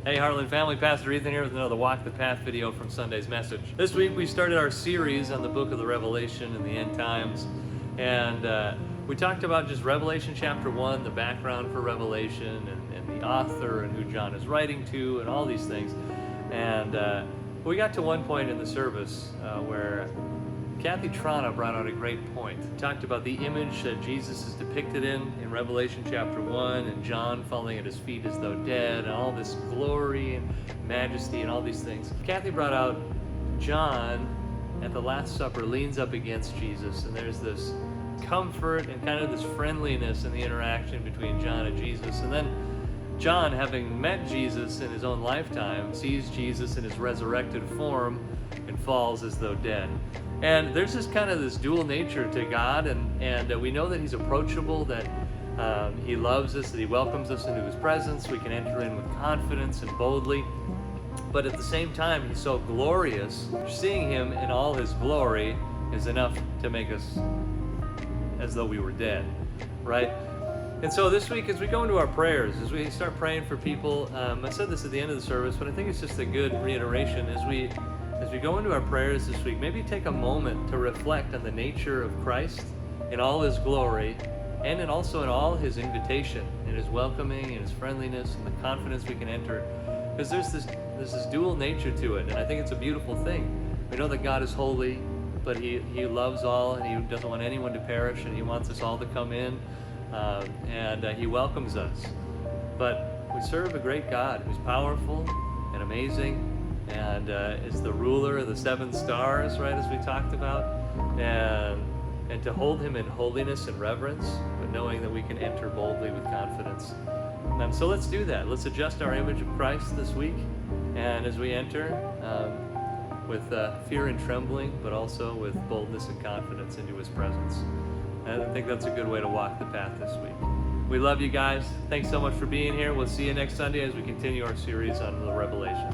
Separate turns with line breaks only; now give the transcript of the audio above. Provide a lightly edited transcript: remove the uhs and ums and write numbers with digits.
Hey Heartland family, Pastor Ethan here with another Walk the Path video from Sunday's message. This week we started our series on the book of the Revelation and the end times, and we talked about just Revelation chapter 1, the background for Revelation, and the author and who John is writing to, and all these things. And we got to one point in the service where Kathy Trana brought out a great point. Talked about the image that Jesus is depicted in Revelation chapter 1, and John falling at his feet as though dead, and all this glory and majesty and all these things. Kathy brought out John at the Last Supper leans up against Jesus, and there's this comfort and kind of this friendliness in the interaction between John and Jesus. And then John, having met Jesus in his own lifetime, sees Jesus in his resurrected form and falls as though dead. And there's this kind of this dual nature to God, and we know that He's approachable, that He loves us, that He welcomes us into His presence. We can enter in with confidence and boldly. But at the same time, He's so glorious. Seeing Him in all His glory is enough to make us as though we were dead, right? And so this week, as we go into our prayers, as we start praying for people, I said this at the end of the service, but I think it's just a good reiteration. As we go into our prayers this week, maybe take a moment to reflect on the nature of Christ in all His glory, and also in all His invitation, in His welcoming, and His friendliness, and the confidence we can enter. Because there's this dual nature to it, and I think it's a beautiful thing. We know that God is holy, but He loves all, and He doesn't want anyone to perish, and He wants us all to come in, and He welcomes us. But we serve a great God who's powerful and amazing, and is the ruler of the 7 stars, right, as we talked about, and to hold Him in holiness and reverence, but knowing that we can enter boldly with confidence. So let's do that. Let's adjust our image of Christ this week, and as we enter with fear and trembling, but also with boldness and confidence into His presence. And I think that's a good way to walk the path this week. We love you guys. Thanks so much for being here. We'll see you next Sunday as we continue our series on the Revelation.